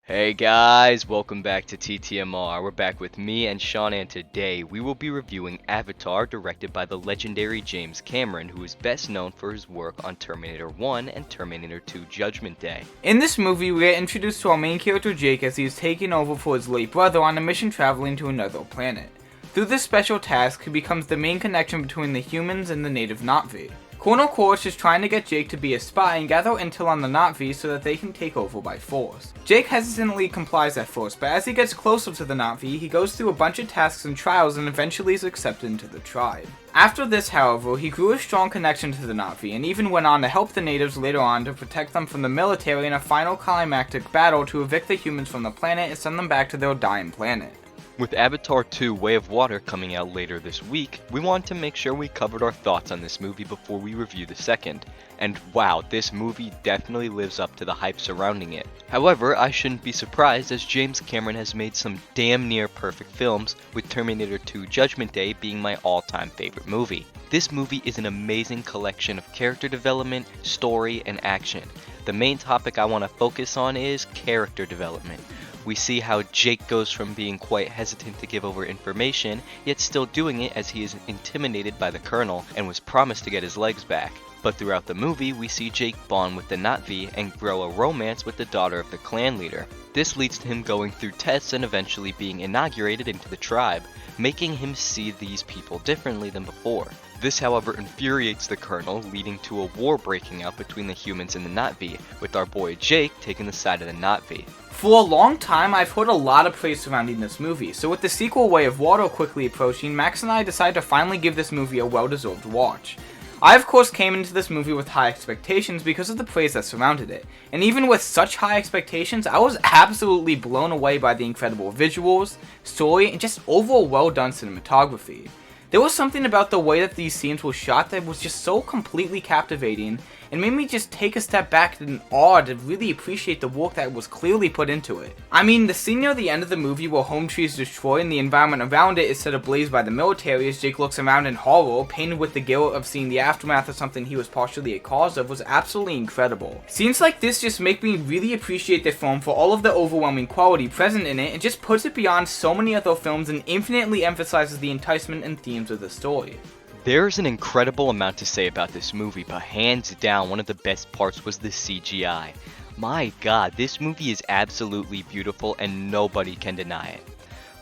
Hey guys, welcome back to TTMR. We're back with me and Sean, and today we will be reviewing Avatar, directed by the legendary James Cameron, who is best known for his work on Terminator 1 and Terminator 2 Judgment Day. In this movie, we get introduced to our main character Jake as he is taking over for his late brother on a mission traveling to another planet. Through this special task, he becomes the main connection between the humans and the native Na'vi. Colonel Koresh is trying to get Jake to be a spy and gather intel on the Na'vi so that they can take over by force. Jake hesitantly complies at first, but as he gets closer to the Na'vi, he goes through a bunch of tasks and trials and eventually is accepted into the tribe. After this, however, he grew a strong connection to the Na'vi and even went on to help the natives later on to protect them from the military in a final climactic battle to evict the humans from the planet and send them back to their dying planet. With Avatar 2 Way of Water coming out later this week, we wanted to make sure we covered our thoughts on this movie before we review the second. And wow, this movie definitely lives up to the hype surrounding it. However, I shouldn't be surprised as James Cameron has made some damn near perfect films, with Terminator 2 Judgment Day being my all-time favorite movie. This movie is an amazing collection of character development, story, and action. The main topic I want to focus on is character development. We see how Jake goes from being quite hesitant to give over information, yet still doing it as he is intimidated by the Colonel and was promised to get his legs back. But throughout the movie, we see Jake bond with the Na'vi and grow a romance with the daughter of the clan leader. This leads to him going through tests and eventually being inaugurated into the tribe, making him see these people differently than before. This, however, infuriates the Colonel, leading to a war breaking out between the humans and the Na'vi, with our boy Jake taking the side of the Na'vi. For a long time, I've heard a lot of praise surrounding this movie, so with the sequel Way of Water quickly approaching, Max and I decided to finally give this movie a well-deserved watch. I of course came into this movie with high expectations because of the praise that surrounded it, and even with such high expectations, I was absolutely blown away by the incredible visuals, story, and just overall well done cinematography. There was something about the way that these scenes were shot that was just so completely captivating and made me just take a step back in awe to really appreciate the work that was clearly put into it. I mean, the scene near the end of the movie where Home Tree is destroyed and the environment around it is set ablaze by the military as Jake looks around in horror, painted with the guilt of seeing the aftermath of something he was partially a cause of, was absolutely incredible. Scenes like this just make me really appreciate the film for all of the overwhelming quality present in it and just puts it beyond so many other films and infinitely emphasizes the enticement and themes of the story. There's an incredible amount to say about this movie, but hands down one of the best parts was the CGI. My god, this movie is absolutely beautiful and nobody can deny it.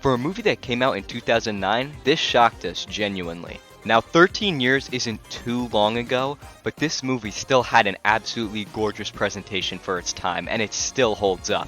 For a movie that came out in 2009, this shocked us genuinely. Now 13 years isn't too long ago, but this movie still had an absolutely gorgeous presentation for its time and it still holds up.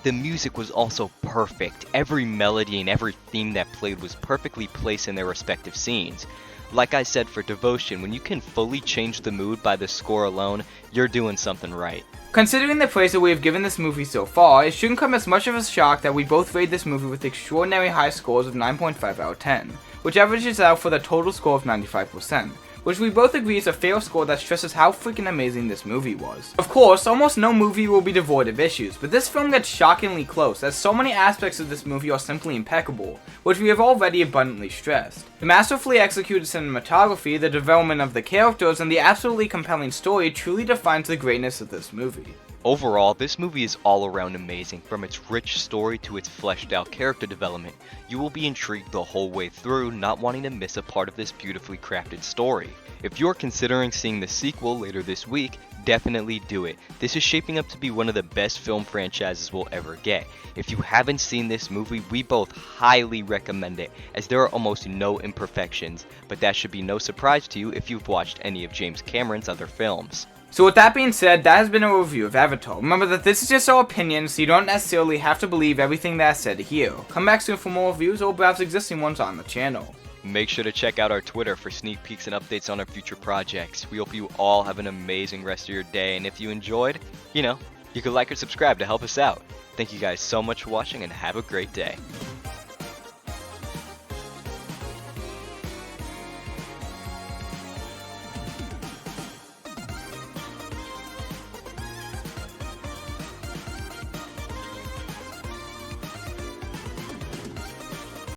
The music was also perfect. Every melody and every theme that played was perfectly placed in their respective scenes. Like I said for Devotion, when you can fully change the mood by the score alone, you're doing something right. Considering the praise that we have given this movie so far, it shouldn't come as much of a shock that we both rate this movie with extraordinary high scores of 9.5 out of 10, which averages out for the total score of 95%. Which we both agree is a fair score that stresses how freaking amazing this movie was. Of course, almost no movie will be devoid of issues, but this film gets shockingly close, as so many aspects of this movie are simply impeccable, which we have already abundantly stressed. The masterfully executed cinematography, the development of the characters, and the absolutely compelling story truly defines the greatness of this movie. Overall, this movie is all around amazing, from its rich story to its fleshed out character development. You will be intrigued the whole way through, not wanting to miss a part of this beautifully crafted story. If you're considering seeing the sequel later this week, definitely do it. This is shaping up to be one of the best film franchises we'll ever get. If you haven't seen this movie, we both highly recommend it, as there are almost no imperfections, but that should be no surprise to you if you've watched any of James Cameron's other films. So with that being said, that has been a review of Avatar. Remember that this is just our opinion, so you don't necessarily have to believe everything that's said here. Come back soon for more reviews or browse existing ones on the channel. Make sure to check out our Twitter for sneak peeks and updates on our future projects. We hope you all have an amazing rest of your day, and if you enjoyed, you could like or subscribe to help us out. Thank you guys so much for watching and have a great day.